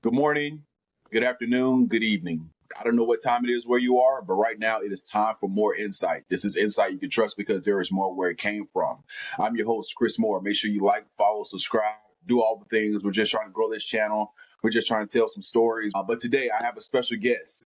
Good morning, good afternoon, good evening. I don't know what time it is where you are, but right now it is time for more insight. This is insight you can trust because there is more where it came from. I'm your host, Chris Moore. Make sure you like, follow, subscribe, do all the things. We're just trying to grow this channel. We're just trying to tell some stories. But today I have a special guest.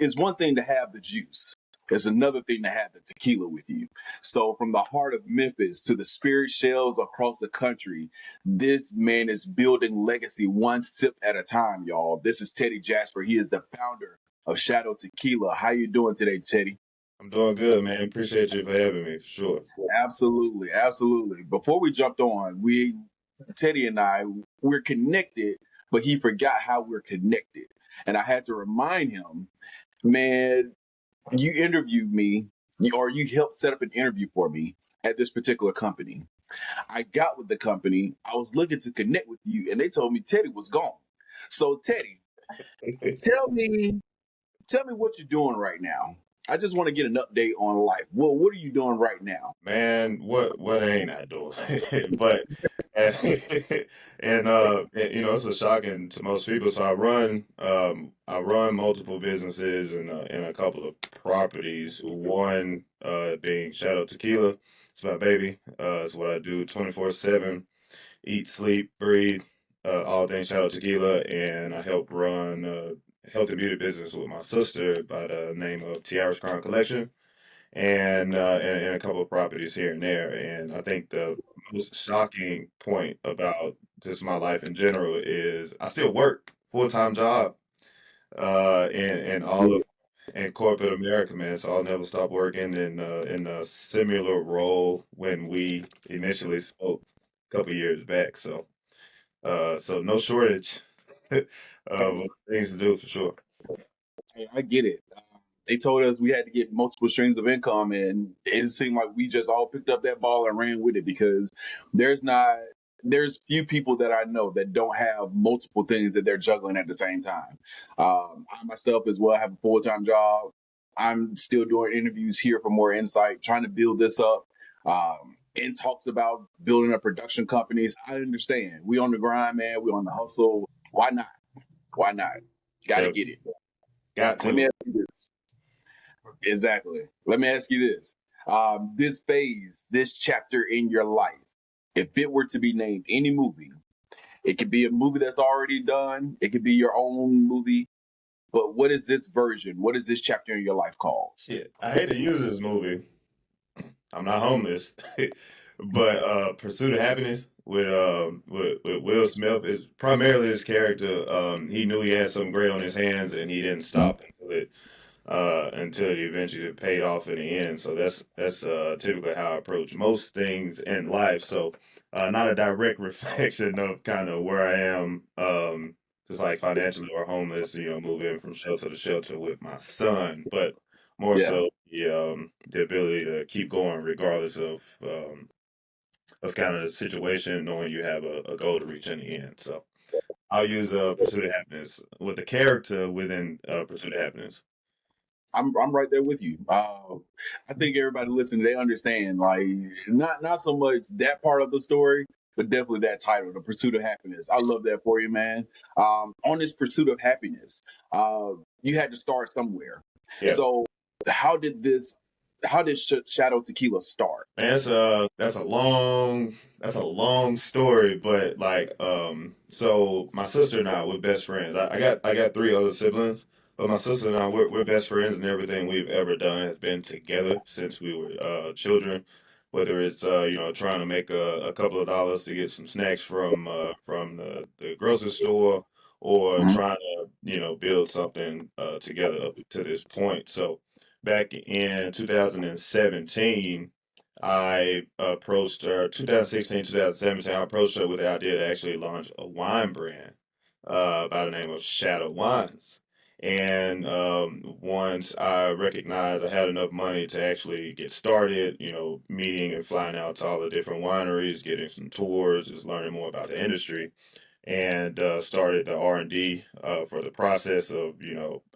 It's one thing to have the juice. It's another thing to have the tequila with you. So, from the heart of Memphis to the spirit shells across the country, this man is building legacy one sip at a time, y'all. This is Teddy Jasper. He is the founder of Shadow Tequila. How you doing today, Teddy? I'm doing good, man. Appreciate you for having me, for sure. Absolutely, absolutely. Before we jumped on, Teddy and I, we're connected, but he forgot how we're connected, and I had to remind him, man. You interviewed me, or you helped set up an interview for me at this particular company. I got with the company. I was looking to connect with you, and they told me Teddy was gone. So Teddy, tell me, tell me what you're doing right now. I just want to get an update on life. Well, what are you doing right now? Man, what ain't I doing? But it's a shocking to most people. So I run multiple businesses and a couple of properties. One being Shadow Tequila. It's my baby. It's what I do 24/7. Eat, sleep, breathe, all things Shadow Tequila, and I help run health and beauty business with my sister by the name of Tiara's Crown Collection, and a couple of properties here and there. And I think the most shocking point about just my life in general is I still work full-time job in all of in corporate America, man. So I'll never stop working in a similar role when we initially spoke a couple years back. So no shortage of things to do for sure. Hey, I get it. They told us we had to get multiple streams of income, and it seemed like we just all picked up that ball and ran with it because there's not there's few people that I know that don't have multiple things that they're juggling at the same time. I myself as well have a full time job. I'm still doing interviews here for more insight, trying to build this up. In talks about building a production company. So I understand. We on the grind, man. We on the hustle. Why not? Why not? Got to Yeah, get it. got Let me to. ask you this. Exactly. Let me ask you this. This phase, this chapter in your life, if it were to be named any movie, it could be a movie that's already done, it could be your own movie, but what is this version? What is this chapter in your life called? Shit, I hate to use this movie. I'm not homeless, but Pursuit of Happiness with Will Smith is primarily his character. He knew he had something great on his hands, and he didn't stop until it eventually paid off in the end. So that's typically how I approach most things in life. So not a direct reflection of kind of where I am, just like financially or homeless, moving from shelter to shelter with my son, but more Yeah. so the ability to keep going regardless of kind of the situation, knowing you have a goal to reach in the end. So I'll use Pursuit of Happiness with the character within Pursuit of Happiness. I'm right there with you. I think everybody listening, they understand, like, not so much that part of the story, but definitely that title, The Pursuit of Happiness. I love that for you, man. On this pursuit of happiness, you had to start somewhere. Yeah. So how did this how did Shadow Tequila start? Man, that's a long story, but so my sister and I we're best friends. I got three other siblings, but my sister and I we're best friends, and everything we've ever done has been together since we were children. Whether it's trying to make a couple of dollars to get some snacks from the grocery store, or Mhm. trying to build something together up to this point. So back in 2017. I approached her 2016, 2017. I approached her with the idea to actually launch a wine brand by the name of Shadow Wines. And once I recognized I had enough money to actually get started, meeting and flying out to all the different wineries, getting some tours, just learning more about the industry, and started the R&D for the process of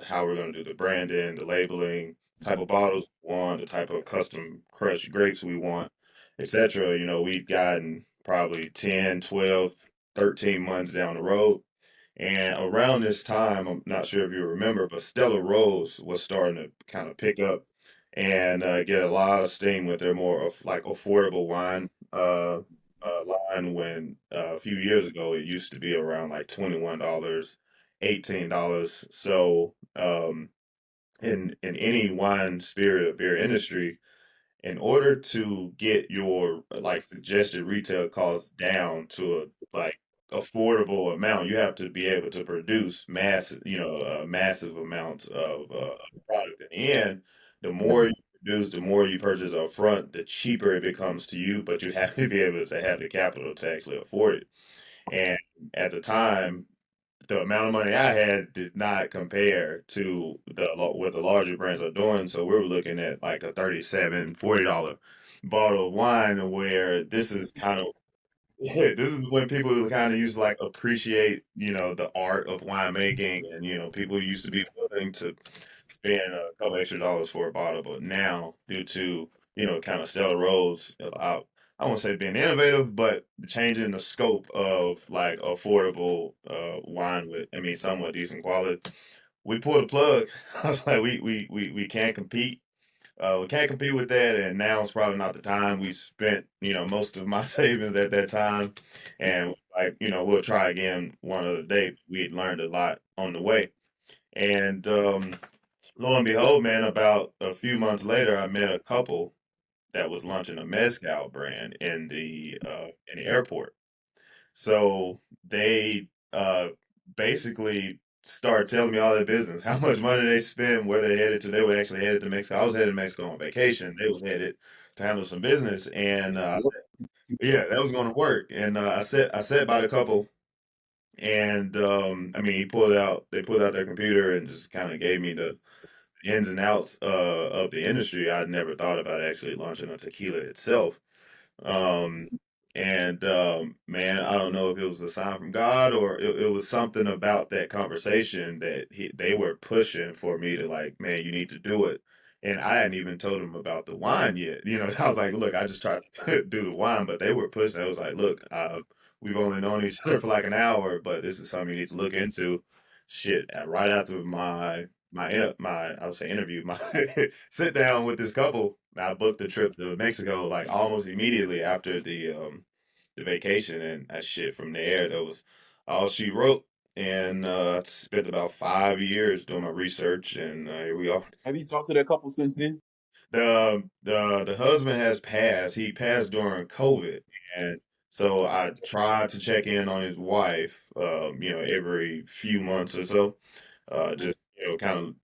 how we're going to do the branding, the labeling, type of bottles we want, the type of custom crushed grapes we want, etc. We've gotten probably 10, 12, 13 months down the road, And around this time, I'm not sure if you remember, but Stella Rose was starting to kind of pick up and get a lot of steam with their more of like affordable wine line. When a few years ago it used to be around like $21, $18. So in any wine, spirit, or beer industry, in order to get your like suggested retail costs down to a like affordable amount, you have to be able to produce massive, massive amounts of product. In the end, the more you produce, the more you purchase up front, the cheaper it becomes to you, but you have to be able to have the capital to actually afford it. And at the time, the amount of money I had did not compare to what the larger brands are doing. So we were looking at like a $37, $40 bottle of wine, where this is kind of yeah, this is when people kind of used to like appreciate, the art of winemaking, and people used to be willing to spend a couple extra dollars for a bottle. But now, due to kind of Stella Rose, I won't say being innovative, but changing the scope of like affordable wine with, I mean, somewhat decent quality, we pulled the plug. I was like, we can't compete. We can't compete with that, and now it's probably not the time. We spent, most of my savings at that time, and like, we'll try again one other day. We had learned a lot on the way, and lo and behold, man, about a few months later, I met a couple that was launching a mezcal brand in the airport. So they basically started telling me all their business, how much money they spent, where they headed to. They were actually headed to Mexico. I was headed to Mexico on vacation. They was headed to handle some business, and I said, yeah, that was going to work. And I sat by the couple, and I mean, they pulled out their computer and just kind of gave me the ins and outs of the industry. I'd never thought about actually launching a tequila itself. Um, and man, I don't know if it was a sign from God, or it was something about that conversation that they were pushing for me to like, man, you need to do it. And I hadn't even told them about the wine yet. I was like, look, I just tried to do the wine, but they were pushing. I was like, look, we've only known each other for like an hour, but this is something you need to look into. Shit, right after my I would say interview, my sit down with this couple. I booked the trip to Mexico like almost immediately after the vacation, and that shit from there, that was all she wrote. And I spent about 5 years doing my research, and here we are. Have you talked to that couple since then? The husband has passed. He passed during COVID, and so I tried to check in on his wife, every few months or so. Just kind of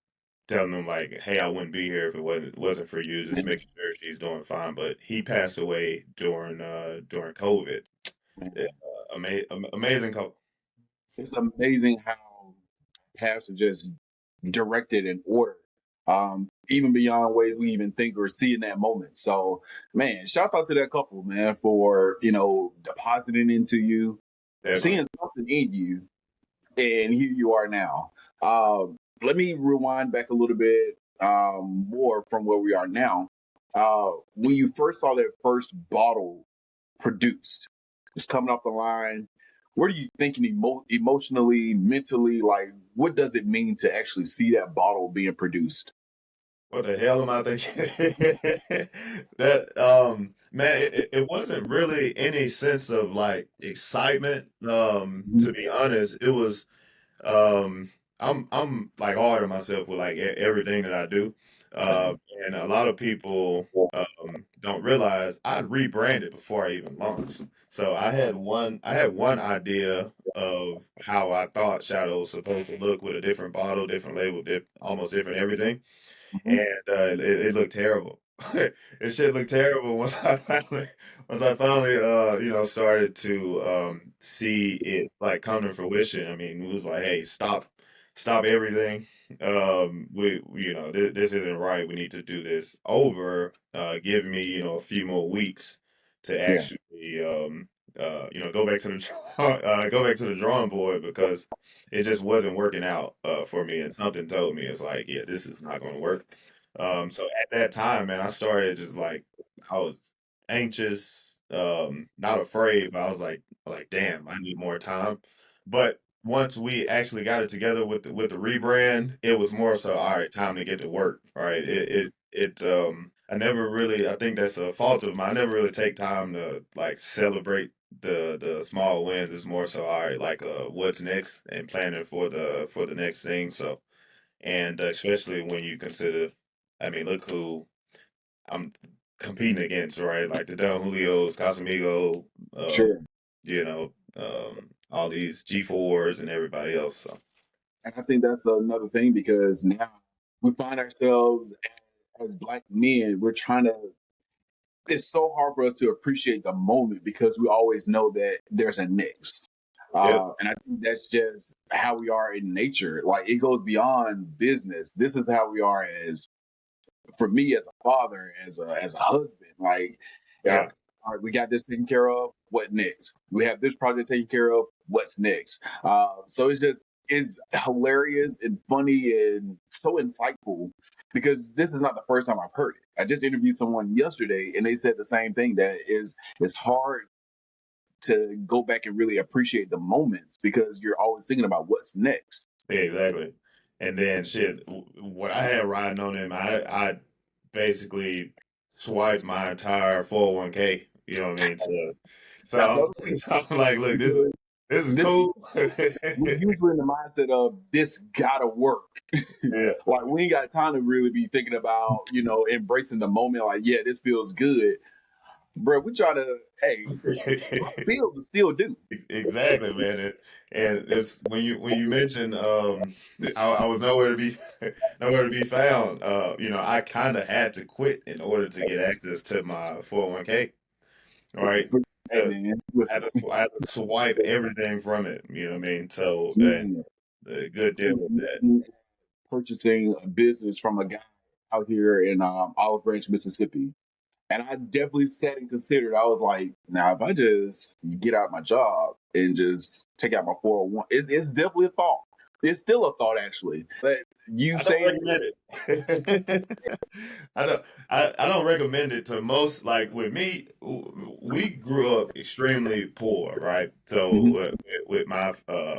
telling them like, hey, I wouldn't be here if it wasn't for you. Just making sure she's doing fine. But he passed away during COVID. Yeah, amazing couple. It's amazing how paths are just directed and ordered, even beyond ways we even think or see in that moment. So, man, shouts out to that couple, man, for depositing into you, Definitely. seeing something in you, and here you are now. Let me rewind back a little bit more from where we are now. When you first saw that first bottle produced, it's coming off the line. What are you thinking emotionally, mentally? Like, what does it mean to actually see that bottle being produced? What the hell am I thinking? That man, it wasn't really any sense of like excitement. To be honest, it was Um, I'm like hard on myself with like everything that I do, uh, Same. and a lot of people don't realize I rebranded before I even launched. So I had one idea of how I thought Shadow was supposed to look, with a different bottle, different label, almost different everything, Mhm. and it looked terrible. It shit looked terrible once I finally started to see it like come to fruition. I mean, it was like, hey, stop everything. This isn't right. We need to do this over. Give me a few more weeks to Yeah. actually go back to the go back to the drawing board, because it just wasn't working out for me, and something told me it's like, yeah, this is not going to work. So at that time, man, I started just like, I was anxious, not afraid, but I was like, damn, I need more time. But once we actually got it together with the rebrand, it was more so, all right, time to get to work. Right. I never really, I think that's a fault of mine. I never really take time to like celebrate the small wins. It's more so, all right, like what's next and planning for the next thing. So, and especially when you consider, I mean, look who I'm competing against, right? Like the Don Julio's, Casamigo, Sure. you know, all these G4s and everybody else. So And I think that's another thing because now we find ourselves as Black men, we're trying to, it's so hard for us to appreciate the moment because we always know that there's a next. yeah, And I think that's just how we are in nature. Like it goes beyond business. This is how we are as, for me as a father, as a husband. Like, yeah, yeah, all right, we got this taken care of. What next? We have this project taken care of. What's next? So it's hilarious and funny and so insightful because this is not the first time I've heard it. I just interviewed someone yesterday and they said the same thing, that is it's hard to go back and really appreciate the moments because you're always thinking about what's next. yeah, exactly. And then shit, what I had riding on him, I basically swiped my entire 401k. You know what I mean? That's the So, other thing. so I'm like, look, this is This cool. we're usually in the mindset of this gotta work. Yeah. Like we ain't got time to really be thinking about, embracing the moment. Like, yeah, this feels good, bro. We try to, hey, feel to still do. Exactly, man. And it's when you mentioned I was nowhere to be nowhere to be found. I kind of had to quit in order to get access to my 401k. Right. Hey, Uh, man, I had listen, to I had to swipe everything from it. You know what I mean? So and man, a good deal with that. purchasing a business from a guy out here in Olive Branch, Mississippi. And I definitely sat and considered. I was like, now if I just get out my job and just take out my 401, it's definitely a thought. It's still a thought, actually. But you I don't say, recommend it. I don't recommend it to most. Like with me, we grew up extremely poor, right? So mhm, with my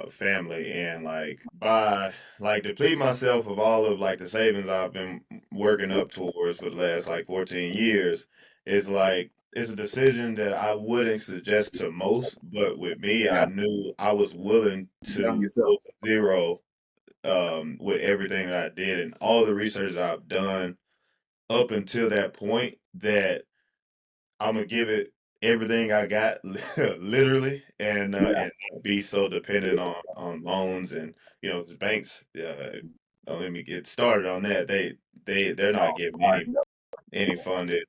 family, and like by like deplete myself of all of like the savings I've been working up towards for the last like 14 years, is like it's a decision that I wouldn't suggest to most, but with me, I yeah, knew I was willing bet on to go yourself. to zero with everything that I did and all the research that I've done up until that point, that I'm gonna give it everything I got, literally, Yeah, and not be so dependent on loans and the banks. Don't let me get started on that. They're not no, giving I know. any funded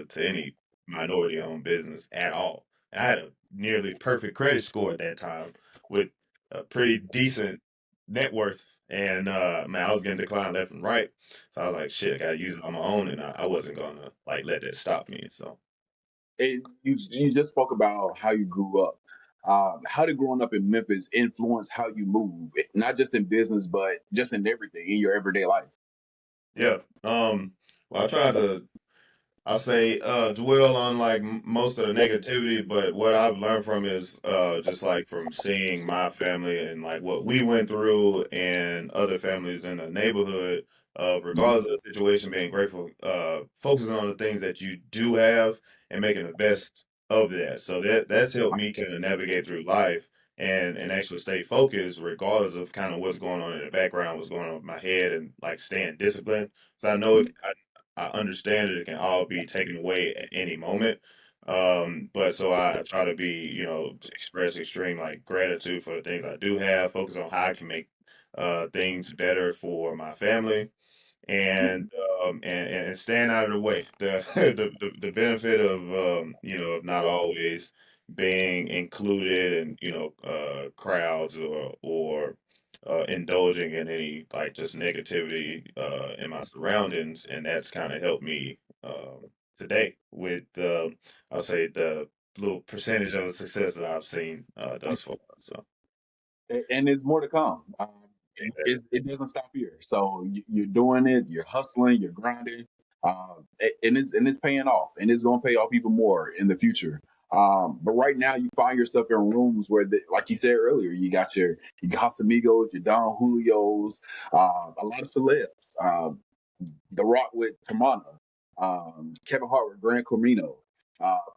to any minority owned business at all. I had a nearly perfect credit score at that time with a pretty decent net worth. And man, I was getting declined left and right. So I was like, shit, I gotta use it on my own, and I wasn't gonna like let that stop me. So And you just spoke about how you grew up. How did growing up in Memphis influence how you move, not just in business, but just in everything in your everyday life? yeah. Well, I tried to I'll say dwell on like most of the negativity, but what I've learned from is just like from seeing my family and like what we went through and other families in the neighborhood, Mhm. regardless of the situation, being grateful, focusing on the things that you do have and making the best of that. So that's helped me kind of navigate through life and actually stay focused regardless of kind of what's going on in the background, what's going on with my head, and like staying disciplined. So I know I understand that it can all be taken away at any moment. But so I try to be, express extreme like gratitude for the things I do have, focus on how I can make things better for my family and and staying out of the way. The benefit of of not always being included in crowds or indulging in any like just negativity in my surroundings, and that's kind of helped me today with I'll say the little percentage of the success that I've seen thus far. So And there's more to come. It doesn't stop here. So you're doing it. You're hustling. You're grinding, and it's paying off, and it's going to pay off even more in the future. But right now, you find yourself in rooms where, like you said earlier, you got your Casamigos, your Don Julios, a lot of celebs. The Rock with Tamana, Kevin Hart with Gran Camino,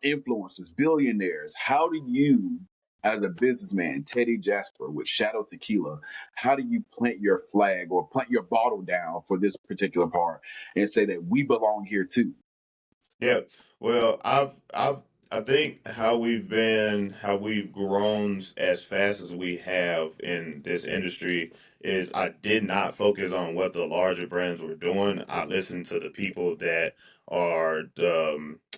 influencers, billionaires. How do you, as a businessman, Teddy Jasper with Shadow Tequila, how do you plant your flag or plant your bottle down for this particular part and say that we belong here too? Yeah. Well, I think how we've grown as fast as we have in this industry is I did not focus on what the larger brands were doing. I listened to the people that are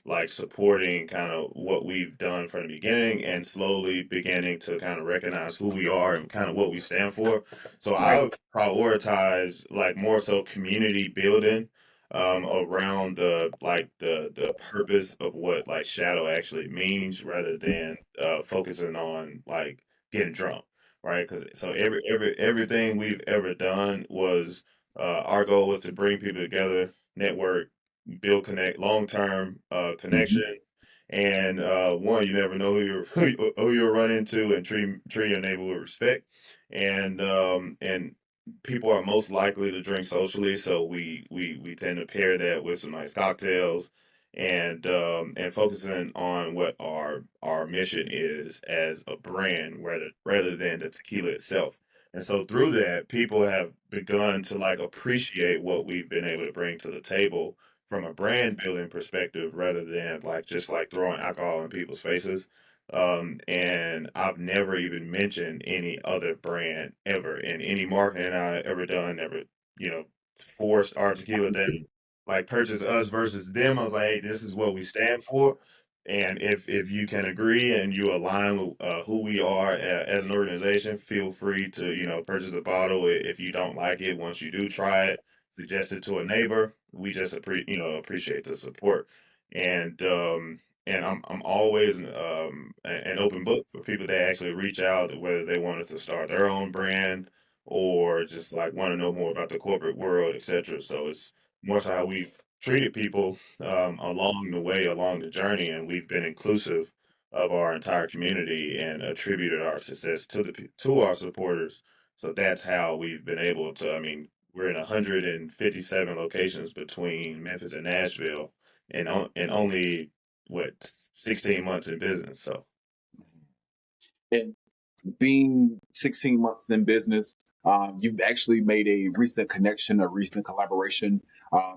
like supporting kind of what we've done from the beginning and slowly beginning to kind of recognize who we are and kind of what we stand for. So Right. I prioritize like more so community building around the purpose of what like shadow actually means rather than focusing on like getting drunk, right? Because so everything we've ever done was our goal was to bring people together, network, build connect long term Mm-hmm. connection. And one, you never know who you'll run into, and treat your neighbor with respect. And people are most likely to drink socially, so we tend to pair that with some nice cocktails and focusing on what our mission is as a brand rather than the tequila itself. And so through that, people have begun to like appreciate what we've been able to bring to the table from a brand building perspective rather than like just like throwing alcohol in people's faces. And I've never even mentioned any other brand ever in any marketing I ever done, ever, you know, forced our tequila down, like purchase us versus them. I was like, hey, this is what we stand for. And if you can agree and you align with who we are as an organization, feel free to, purchase a bottle. If you don't like it, once you do try it, suggest it to a neighbor. We just appreciate the support. And I'm always an open book for people that actually reach out, whether they wanted to start their own brand or just like want to know more about the corporate world, etc. So it's more so how we've treated people along the way, along the journey, and we've been inclusive of our entire community and attributed our success to our supporters. So that's how we've been able to. I mean, we're in 157 locations between Memphis and Nashville, and only what 16 months in business. So And being 16 months in business, you've actually made a recent connection, a recent collaboration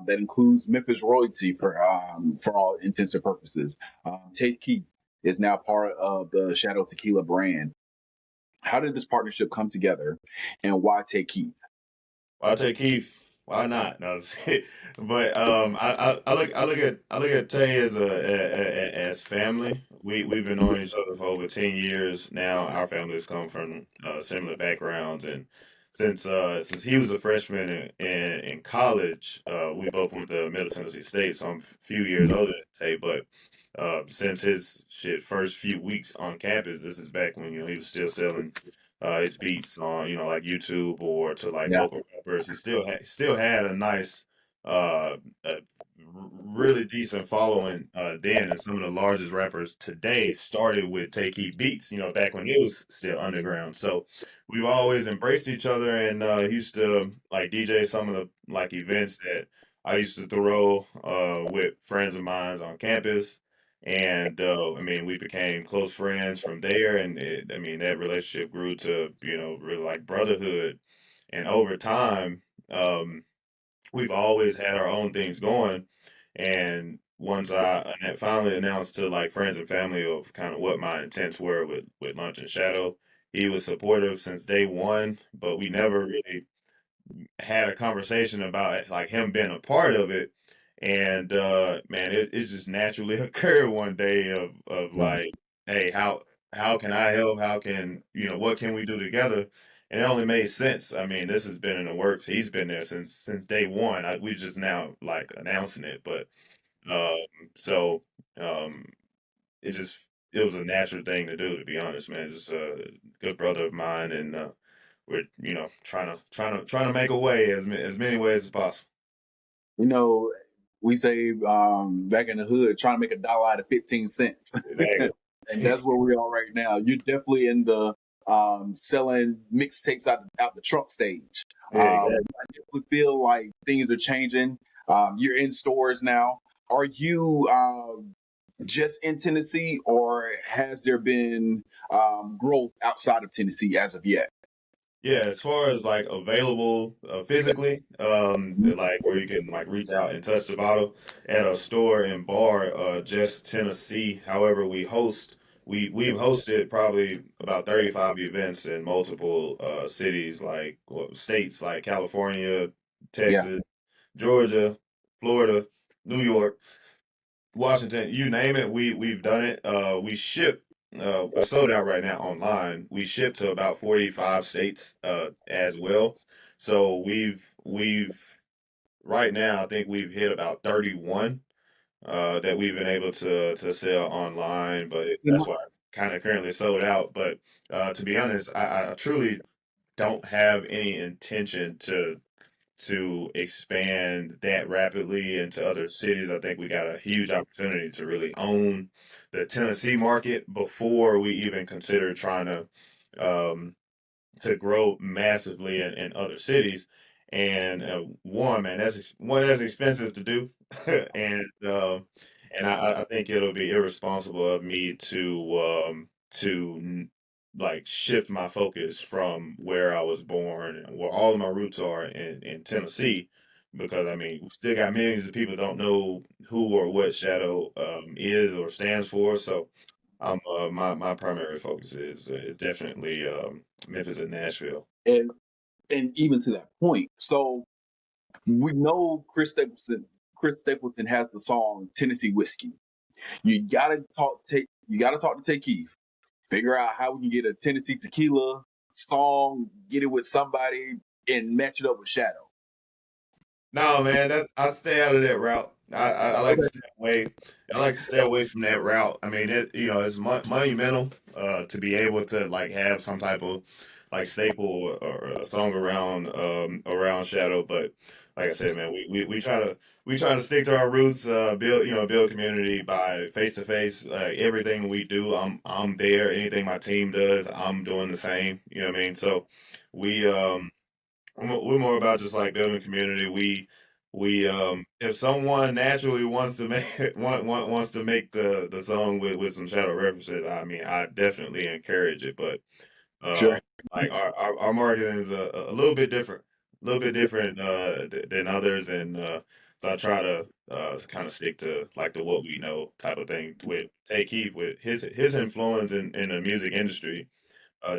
that includes Memphis royalty for all intents and purposes. Tate Keith is now part of the Shadow Tequila brand. How did this partnership come together, and why Tate Keith? I'll take Keith. Why not? No, but I look at Tay as as family. We've been knowing each other for over 10 years now. Our families come from similar backgrounds, and since he was a freshman in college, we both went to Middle Tennessee State. So I'm a few years older than Tay, but since his first few weeks on campus, this is back when he was still selling his beats on like YouTube or to like Yeah. local rappers. He still had a nice a really decent following then, and some of the largest rappers today started with Take Heat Beats. Back when it was still underground. So we've always embraced each other, and he used to like DJ some of the like events that I used to throw with friends of mine on campus. And I mean, we became close friends from there, and I mean, that relationship grew to really like brotherhood. And over time, um, we've always had our own things going. And once I finally announced to like friends and family of kind of what my intents were with Lunch and Shadow, he was supportive since day one, but we never really had a conversation about like him being a part of it. And man, it just naturally occurred one day of Yeah. like, hey, how can I help? How can what can we do together? And it only made sense. I mean, this has been in the works. He's been there since day one. We just now like announcing it, but um, so um, it just it was a natural thing to do. To be honest, man, just a good brother of mine, and we're trying to make a way as many ways as possible. You know, we say back in the hood, trying to make a dollar out of 15 cents. Exactly. and that's where we are right now. You're definitely in the selling mixtapes out the trunk stage. Yeah, exactly. I definitely feel like things are changing. You're in stores now. Are you just in Tennessee, or has there been growth outside of Tennessee as of yet? Yeah, as far as like available physically, like where you can like reach out and touch the bottle at a store and bar, just Tennessee. However, we've hosted probably about 35 events in multiple cities, like well, states like California, Yeah. Texas, Georgia, Florida, New York. Washington, you name it, we've done it. We ship. We're sold out right now online. We ship to about 45 states as well. So we've right now I think we've hit about 31 that we've been able to sell online, but that's why it's kind of currently sold out. But to be honest, I truly don't have any intention to expand that rapidly into other cities. I think we got a huge opportunity to really own the Tennessee market before we even consider trying um, to grow massively in other cities. And one, man, that's expensive to do, and I think it'll be irresponsible of me to like shift my focus from where I was born and where all of my roots are in Tennessee, because I mean we still got millions of people don't know who or what Shadow is or stands for. So my primary focus is definitely Memphis and Nashville. And even to that point, so we know Chris Stapleton. Chris Stapleton has the song Tennessee Whiskey. You gotta talk to Take Keith. Figure out how we can get a Tennessee Tequila song, get it with somebody, and match it up with Shadow. No, man, that's I stay out of that route. I like to Okay. stay away. I like to stay away from that route. I mean, it's monumental to be able to like have some type of like staple or a song around Shadow. But like I said, man, we try to stick to our roots. Build community by face to face. Everything we do, I'm there. Anything my team does, I'm doing the same. You know what I mean? So we we're more about just like building community. We if someone naturally wants to make wants to make the song with some shadow references, I mean I definitely encourage it. But uh Sure. like our marketing is a little bit different, than others, and so I try to kind of stick to like the what we know type of thing with Take Keith with his influence in the music industry,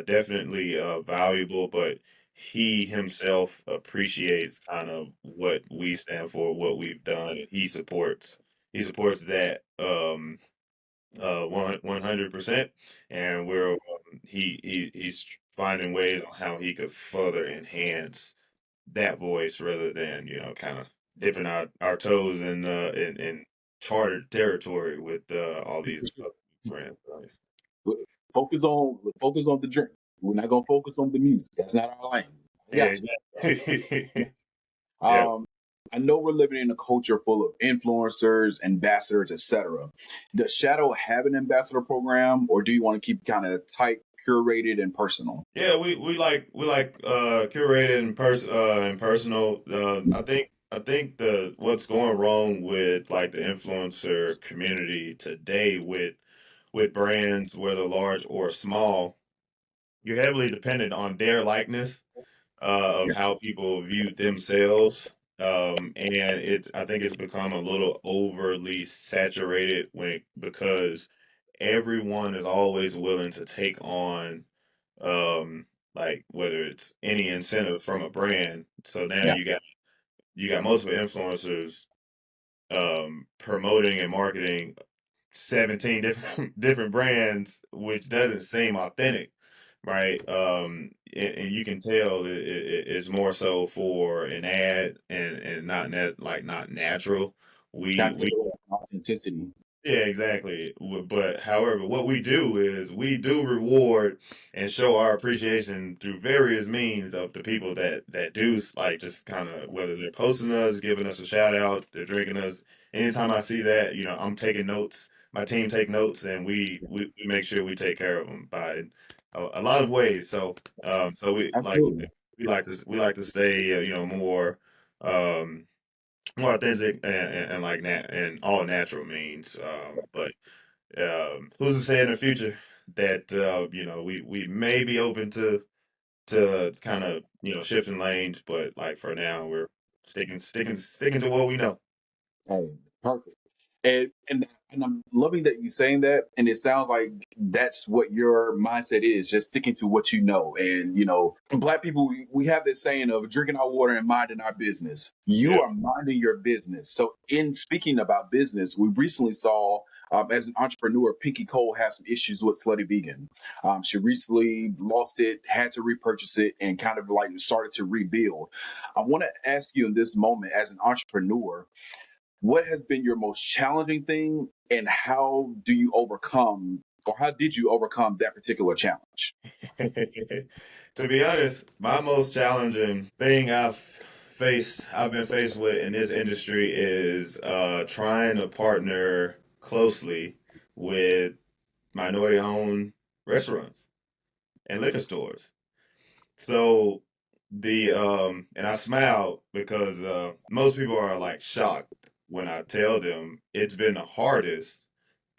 definitely valuable, but he himself appreciates kind of what we stand for, what we've done, and he supports that 100%, and he's finding ways on how he could further enhance that voice rather than kind of dipping our toes in chartered territory with all these other brands. Right? Focus on the drink. We're not gonna focus on the music. That's not our lane. I Yeah, got you. exactly. Yeah. Um, I know we're living in a culture full of influencers, ambassadors, etc. Does Shadow have an ambassador program, or do you want to keep kind of tight, curated, and personal? Yeah, we like curated and personal. I think the what's going wrong with like the influencer community today with brands, whether large or small, you're heavily dependent on their likeness of Yeah. how people view themselves. And I think it's become a little overly saturated because everyone is always willing to take on like whether it's any incentive from a brand. So now Yeah. you got multiple influencers promoting and marketing 17 different brands, which doesn't seem authentic, right? And you can tell it's more so for an ad and not natural. Not We take away from authenticity. Yeah, exactly. But however, what we do is we do reward and show our appreciation through various means of the people that do like just kind of whether they're posting us, giving us a shout out, they're drinking us. Anytime I see that, I'm taking notes. my team take notes, and we make sure we take care of them by a lot of ways. So so Absolutely. we like to stay more um more authentic and like and all natural means. But who's to say in the future that we may be open to kind of shifting lanes, but like for now we're sticking to what we know. Hey, perfect. And I'm loving that you saying that, and it sounds like that's what your mindset is, just sticking to what you know. And Black people, we have this saying of drinking our water and minding our business. Yeah. You are minding your business. So, in speaking about business, we recently saw. As an entrepreneur, Pinky Cole has some issues with Slutty Vegan. She recently lost it, had to repurchase it, and kind of like started to rebuild. I want to ask you in this moment, as an entrepreneur, what has been your most challenging thing, and how do you overcome, or how did you overcome that particular challenge? To be honest, my most challenging thing I've been faced with in this industry is trying to partner closely with minority-owned restaurants and liquor stores. So the and I smile because most people are like shocked when I tell them it's been the hardest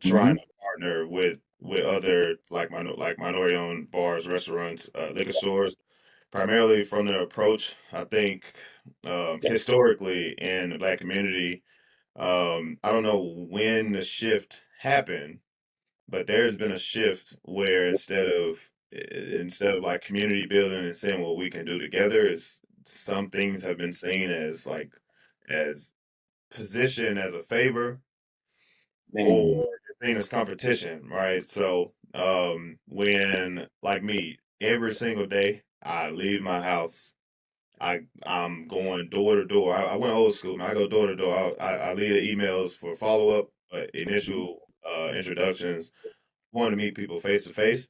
trying Hmm. to partner with other like minority owned bars, restaurants, liquor stores, primarily from their approach. I think historically in the black community, I don't know when the shift happened, but there's been a shift where instead of like community building and saying what we can do together, is some things have been seen as like as position as a favor or Man, seen as competition, right? So when like me, every single day I leave my house, I'm going door to door. I went old school, man. I go door to door. I leave the emails for follow up, initial introductions. Want to meet people face to face,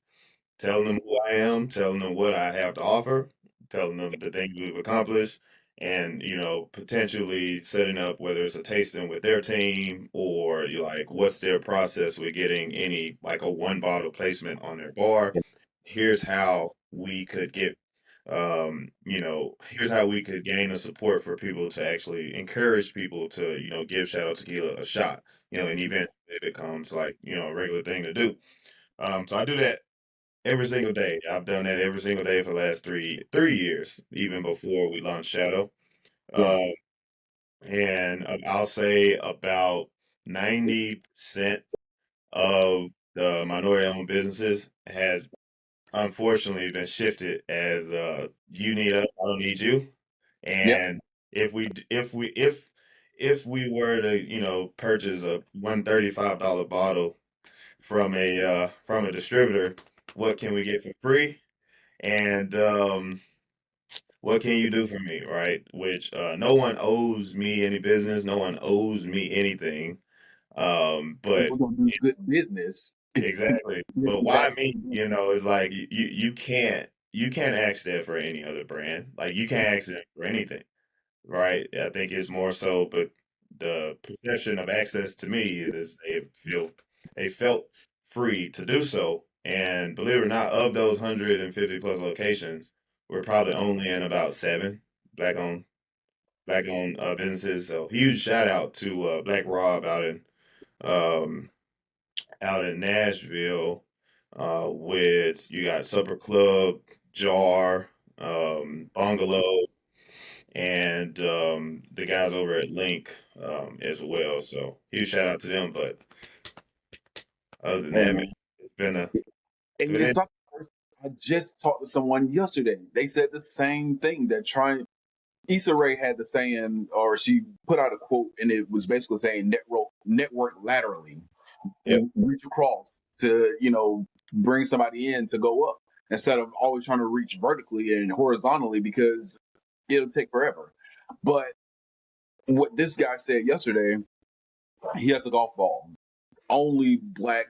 telling them who I am, telling them what I have to offer, telling them the things we've accomplished, and potentially setting up whether it's a tasting with their team or you like what's their process with getting any like a one bottle placement on their bar. Here's how we could get here's how we could gain the support for people to actually encourage people to, give Shadow Tequila a shot, in the event it becomes like, a regular thing to do. So I do that every single day. I've done that every single day for the last three years, even before we launched Shadow. yeah, Uh, and I'll say about 90% of the minority-owned businesses has unfortunately been shifted as you need us, I don't need you. yep. And if we were to purchase a $135 bottle from a distributor, what can we get for free? And what can you do for me, right? Which no one owes me any business, no one owes me anything. If But we're gonna do good business, exactly. But we why have me? It's like you can't ask that for any other brand. Like you can't ask that for anything, right? I think it's more so, but the possession of access to me is they felt free to do so. And believe it or not, of those 150 plus locations, we're probably only in about seven black owned black owned businesses. So huge shout out to Black Rob um out in Nashville, with you got Supper Club, Jar, Bungalow, and the guys over at Link as well. So huge shout out to them. But other than hey that, man, man. it's been a it's And been it's it. something. I just talked to someone yesterday. They said the same thing. That trying Issa Rae had the saying, or she put out a quote, and it was basically saying network laterally, Yep. reach across to bring somebody in to go up, instead of always trying to reach vertically and horizontally, because it'll take forever. But what this guy said yesterday, he has a golf ball, only black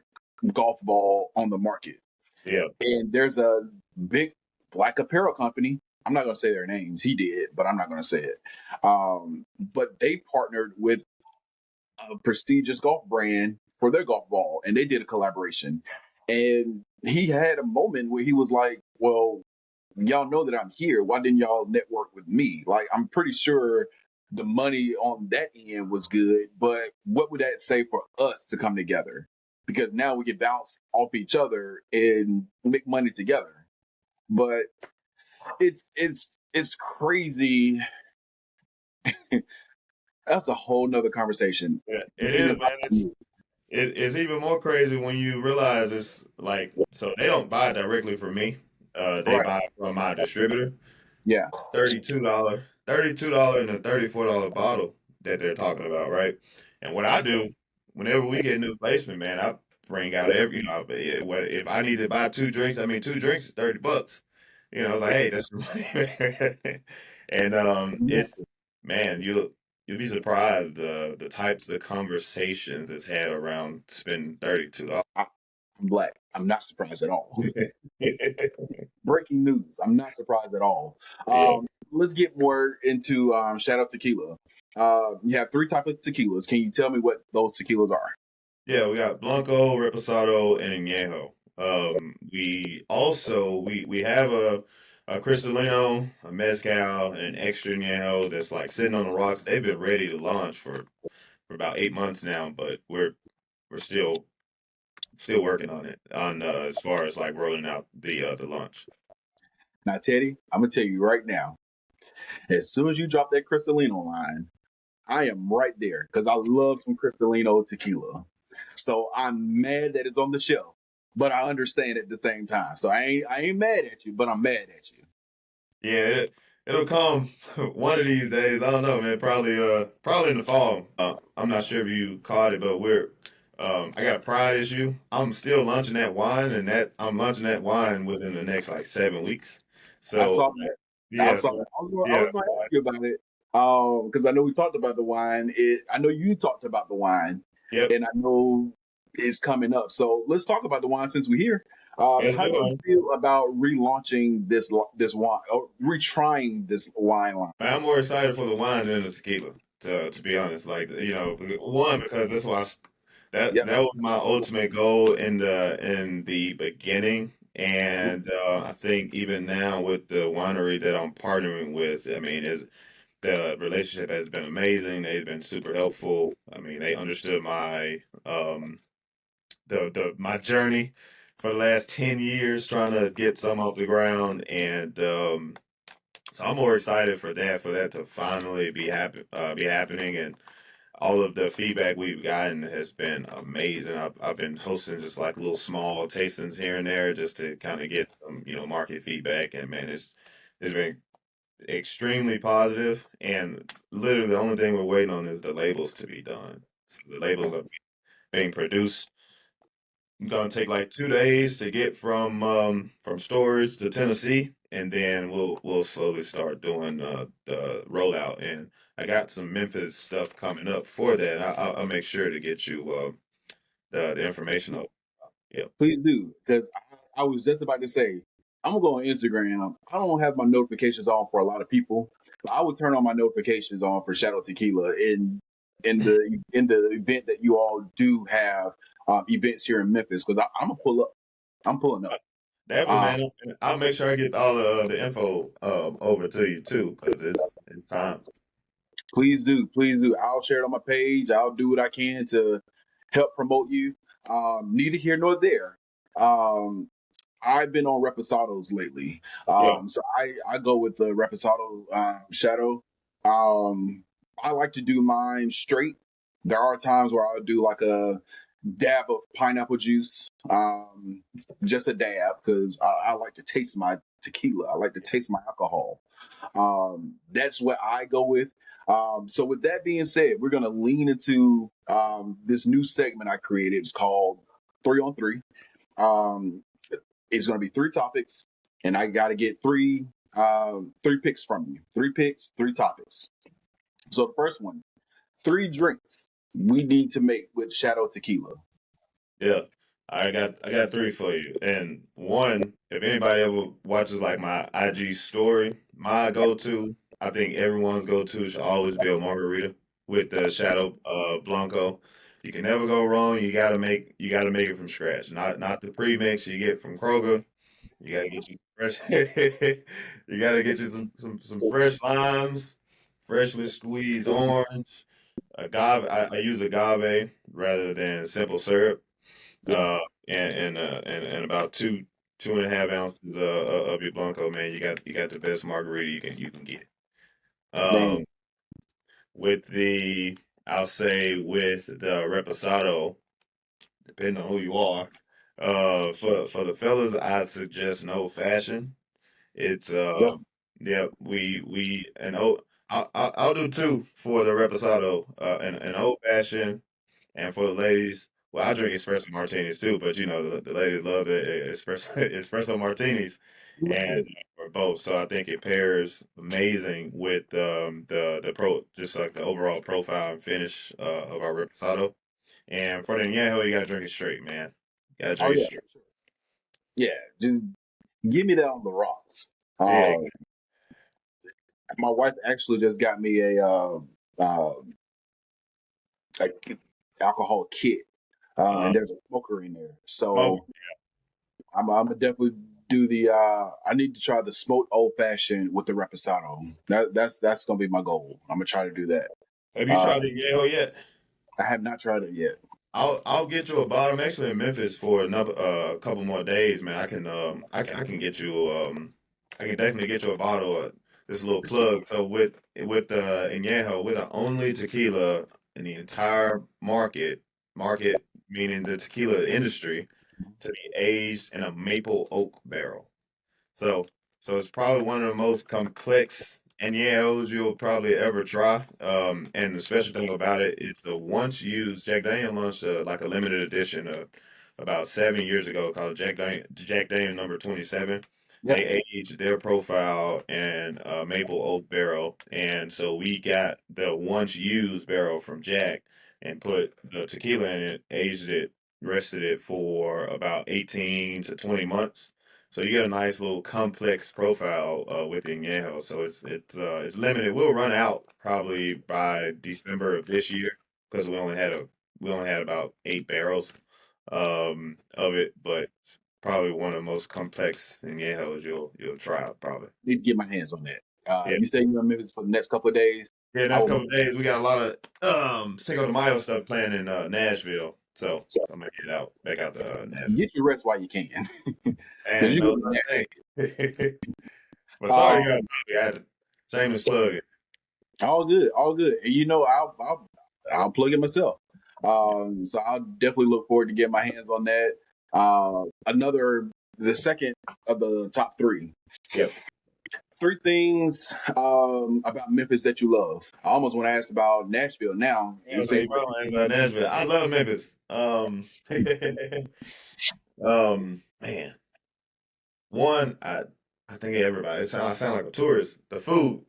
golf ball on the market, Yep. and there's a big black apparel company. I'm not going to say their names. He did, but I'm not going to say it. But they partnered with a prestigious golf brand for their golf ball, and they did a collaboration. And he had a moment where he was like, "Well, y'all know that I'm here. Why didn't y'all network with me?" Like, I'm pretty sure the money on that end was good, but what would that say for us to come together? Because now we can bounce off each other and make money together. But it's crazy. That's a whole nother conversation. Yeah, it Being is, an man. entrepreneur. It's even more crazy when you realize it's like so they don't buy directly from me. They Right. buy from my distributor. Yeah. $32 and a $34 bottle that they're talking about, right? And what I do whenever we get new placement, man, I bring out every, if I need to buy two drinks, I mean, two drinks is $30. It's like, hey, that's and it's man, you'll be surprised the types of conversations it's had around spending $32. I'm black. I'm not surprised at all. Breaking news. I'm not surprised at all. Yeah. Let's get more into Shadow Tequila. You have three types of tequilas. Can you tell me what those tequilas are? Yeah, we got Blanco, Reposado, and Añejo. We have a Cristalino, a Mezcal, and an extra Añejo that's like sitting on the rocks. They've been ready to launch for about 8 months now, but we're still working on it on as far as like rolling out the launch. Now, Teddy, I'm gonna tell you right now. As soon as you drop that Cristalino line, I am right there because I love some Cristalino tequila. So I'm mad that it's on the shelf, but I understand at the same time. So I ain't mad at you, but I'm mad at you. Yeah, it'll come one of these days. I don't know, man. Probably in the fall. I'm not sure if you caught it, but we're I got a pride issue. I'm still launching that wine, and that I'm launching that wine within the next like 7 weeks. I So saw that. I yeah, saw so that. I yeah, was going to ask you about it because I know we talked about the wine. I know you talked about the wine, yep. and I know it's coming up. So let's talk about the wine since we're here. Let's How do you go. feel about relaunching this wine or retrying this wine line? I'm more excited for the wine than the tequila. To be honest, like one because that's why Yep. that was my ultimate goal in the beginning, and I think even now with the winery that I'm partnering with, I mean, the relationship has been amazing. They've been super helpful. I mean, they understood my journey for the last 10 years trying to get some off the ground, and so I'm more excited for that to finally be happening, and all of the feedback we've gotten has been amazing. I've been hosting just like little small tastings here and there just to kind of get some market feedback, and man, it's been extremely positive. And literally, the only thing we're waiting on is the labels to be done. So the labels are being produced. Gonna take like 2 days to get from storage to Tennessee, and then we'll slowly start doing the rollout. And I got some Memphis stuff coming up for that. I'll make sure to get you the information up. Yep. Please do, because I was just about to say I'm gonna go on Instagram. I don't have my notifications on for a lot of people, but I would turn on my notifications on for Shadow Tequila in the event that you all do have events here in Memphis. Because I'm gonna pull up. I'm pulling up. Definitely, Um, man. I'll make sure I get all the info over to you too, because it's time. please do, please do. I'll share it on my page. I'll do what I can to help promote you. Neither here nor there. Um, I've been on reposados lately. Yeah. So I go with the reposado shadow. Um, I like to do mine straight. There are times where I'll do like a dab of pineapple juice, just a dab, because I like to taste my tequila. I like to taste my alcohol. That's what I go with. So with that being said, we're gonna lean into this new segment I created. It's called Three on Three. Um, it's going to be three topics, and I got to get three picks from you. Three picks, three topics. So the first one, three drinks we need to make with Shadow Tequila. Yeah, I got three for you. And one, if anybody ever watches like my IG story, my go-to, I think everyone's go-to should always be a margarita with the Shadow Blanco. You can never go wrong. You gotta make it from scratch. Not the premix you get from Kroger. You gotta get you fresh. You gotta get you some fresh limes, freshly squeezed orange, agave. I use agave rather than simple syrup. Yeah, And about 2.5 ounces of your blanco, man. You got the best margarita you can get. man. Um, with the I'll say with the reposado, depending on who you are. For the fellas, I'd suggest an old fashioned. It's Yeah, yeah, we an old. I'll do two for the reposado. An old fashioned, and for the ladies, well, I drink espresso martinis too, but the ladies love the espresso espresso martinis, and for both. So I think it pairs amazing with the just like the overall profile and finish of our reposado. And for the añejo, you gotta drink it straight, man. You gotta oh drink it yeah, straight. yeah. Just give me that on the rocks. Yeah. My wife actually just got me uh, a alcohol kit, Uh, and there's a smoker in there. oh, So I'm gonna definitely do the. I need to try the smoked old fashioned with the reposado. That's gonna be my goal. I'm gonna try to do that. have you Uh, tried the añejo yet? I have not tried it yet. I'll get you a bottle. I'm actually in Memphis for another couple more days, man. I can get you I can definitely get you a bottle of this little plug. So with the añejo, we're the only tequila in the entire market meaning the tequila industry to be aged in a maple oak barrel. So, so it's probably one of the most complex añejos you'll probably ever try. And the special thing about it, it's the once used Jack Daniel launched like a limited edition about 7 years ago called Jack Daniel number 27. Yeah, They aged their profile in maple oak barrel, and so we got the once used barrel from Jack and put the tequila in it, aged it, rested it for about 18 to 20 months, so you get a nice little complex profile with the añejo. So it's limited. We'll run out probably by December of this year because we only had about 8 barrels of it, but it's probably one of the most complex añejos you'll try out probably. need to get my hands on that. Yeah. You say you're in Memphis for the next couple of days. Yeah, I next will couple of days we got a lot of Cinco de Mayo stuff playing in Nashville. So I'm gonna get out back out to Nashville. get your rest while you can, because And you're no gonna such be thing. But sorry you got um, I had to shameless plug it. all good, all good. And I'll plug it myself. So I'll definitely look forward to getting my hands on that. The second of the top three. Yep. Three things about Memphis that you love. I almost want to ask about Nashville now. Yeah, You so say, you probably like Nashville. I love Memphis. Man, one, I think everybody. I sound like a tourist. The food,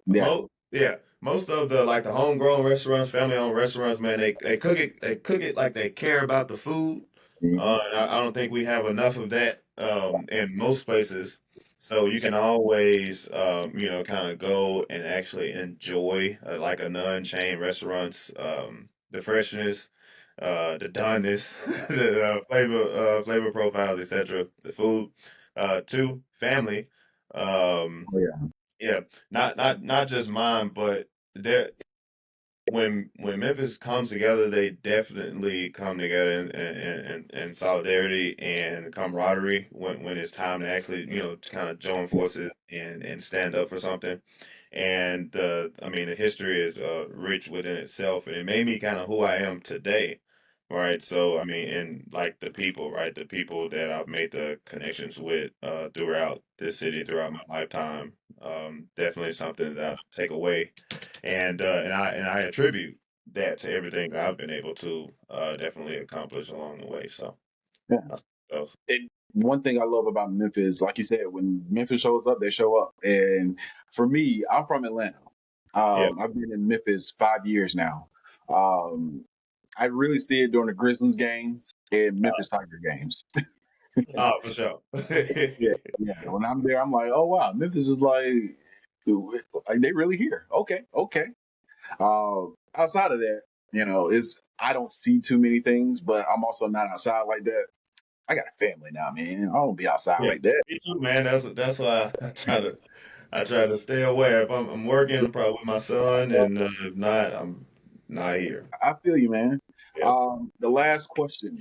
yeah, most of the like the homegrown restaurants, family owned restaurants, man, they cook it like they care about the food. mhm, I don't think we have enough of that in most places. So you can always kind of go and actually enjoy like a non-chain restaurants, the freshness, the doneness, the flavor profiles, etc. The food. Two, family. Um, oh, yeah, yeah, not just mine, but there when Memphis comes together, they definitely come together in solidarity and camaraderie when it's time to actually kind of join forces and stand up for something. And I mean, the history is rich within itself, and it made me kind of who I am today. Right. So, I mean, and like the people, right? The people that I've made the connections with throughout this city, throughout my lifetime, definitely something that I take away, and I attribute that to everything that I've been able to definitely accomplish along the way. So, yeah. that's stuff. And one thing I love about Memphis, like you said, when Memphis shows up, they show up. And for me, I'm from Atlanta. Yeah. I've been in Memphis 5 years now. Um, I really see it during the Grizzlies games and Memphis Tiger games. Oh, for sure. Yeah, yeah. When I'm there, I'm like, oh wow, Memphis is like they really here. Okay, okay. Outside of that. It's I don't see too many things, but I'm also not outside like that. I got a family now, man. I don't be outside Yeah, like that. me too, man. That's why I try to stay away. If I'm working, I'm probably with my son, and if not, I'm not here. I feel you, man. Yep. The last question.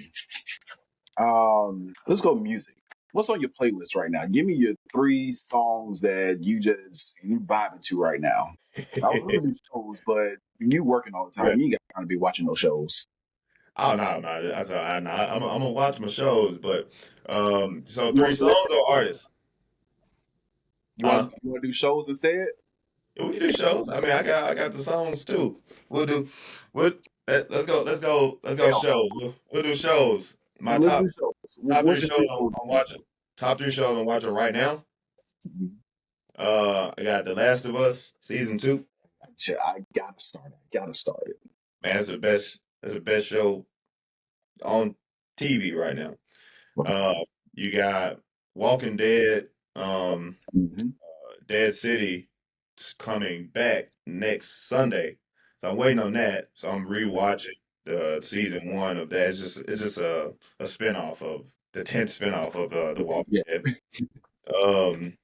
Let's go music. What's on your playlist right now? Give me your 3 songs that you vibing to right now. I was gonna do shows, but you working all the Yeah. time. You got to be watching those shows. Oh no, no, I'm gonna watch my shows, but so You three want to do that? songs or artists? You Huh? want to do shows instead? Yeah, we can do shows. I mean, I got the songs too. We'll do what? Let's go Hell, shows. We'll do shows. My let's do top shows. top three What's your shows three I'm shows? watching. Top 3 shows I'm watching right now. I got The Last of Us season 2. I gotta start it. Gotta start it. Man, it's the best. It's the best show on TV right now. Uh, you got Walking Dead. Mm-hmm. Dead City is coming back next Sunday. So I'm waiting on that. So I'm rewatching the season 1 of that. It's just a spinoff of the 10th spinoff of The Walking Yeah. Dead. Um,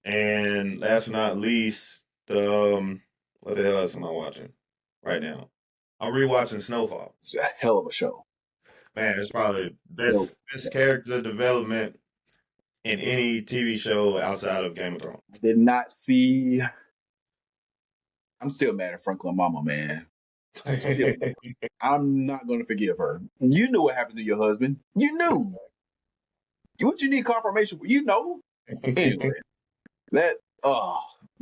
and last but not least, what the hell else am I watching right now? I'm rewatching Snowfall. It's a hell of a show. Man, it's probably So best character development in any TV show outside of Game of Thrones. I did not see. I'm still mad at Franklin Mama, man. Still, I'm not going to forgive her. You knew what happened to your husband. You knew. What you need confirmation for? You know. Anyway, that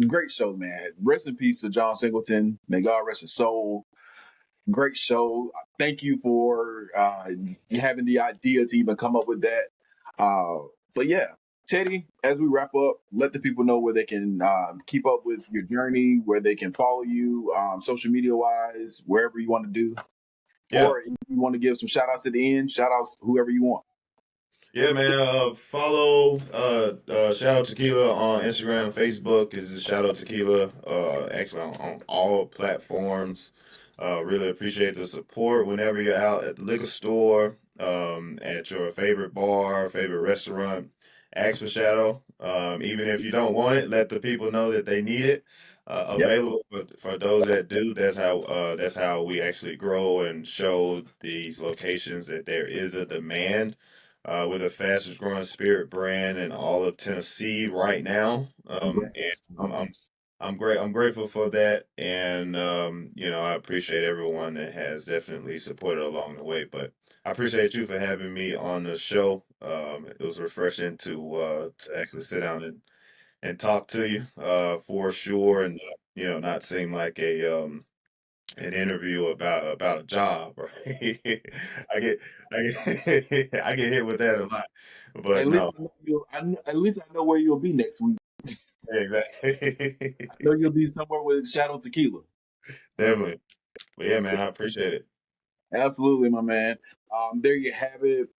great show, man. Rest in peace to John Singleton. May God rest his soul. Great show. Thank you for having the idea to even come up with that. But yeah, Teddy, as we wrap up, let the people know where they can keep up with your journey, where they can follow you, social media wise, wherever you want to do. Yeah. Or if you want to give some shout outs at the end, shout outs whoever you want. Yeah, man. Follow Shadow Tequila on Instagram, Facebook is Shadow Tequila. Actually on all platforms. Really appreciate the support whenever you're out at the liquor store, at your favorite bar, favorite restaurant. Ask for Shadow. Even if you don't want it, let the people know that they need it. Yep. Available for those that do. That's how we actually grow and show these locations that there is a demand. We're the fastest growing spirit brand in all of Tennessee right now. And I'm great. I'm grateful for that, and I appreciate everyone that has definitely supported along the way. But I appreciate you for having me on the show. It was refreshing to actually sit down and talk to you for sure, and not seem like an interview about a job, right? I get hit with that a lot, At but least no, I know at least I know where you'll be next week. I exactly, know you'll be somewhere with Shadow Tequila. definitely. But yeah, man, I appreciate it. Absolutely, my man. There you have it.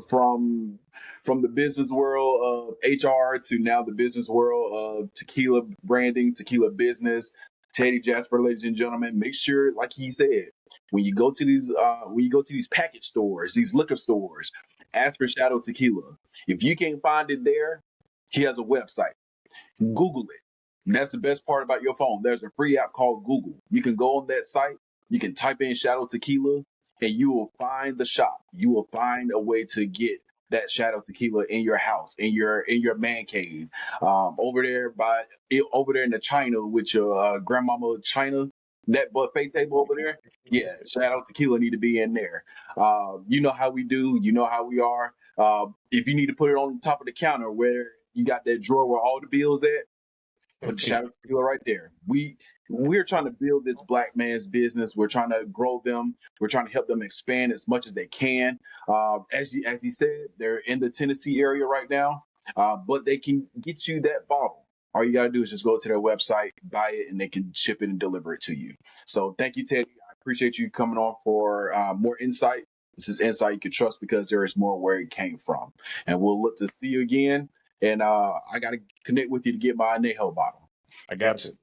From the business world of HR to now the business world of tequila branding, tequila business. Teddy Jasper, ladies and gentlemen, make sure, like he said, when you go to these package stores, these liquor stores, ask for Shadow Tequila. If you can't find it there, he has a website. Google it. That's the best part about your phone. There's a free app called Google. You can go on that site, you can type in Shadow Tequila, and you will find the shop. You will find a way to get that Shadow Tequila in your house, in your man cave, over there in the China with your grandmama China, that buffet table over there. Yeah, Shadow Tequila need to be in there. You know how we do. You know how we are. If you need to put it on the top of the counter where you got that drawer where all the bills at, put the Shadow Tequila right there. We're trying to build this black man's business. We're trying to grow them. We're trying to help them expand as much as they can. As he said, they're in the Tennessee area right now, but they can get you that bottle. All you got to do is just go to their website, buy it, and they can ship it and deliver it to you. So thank you, Teddy. I appreciate you coming on for more insight. This is insight you can trust because there is more where it came from. And we'll look to see you again. And I got to connect with you to get my Anejo bottle. I got you.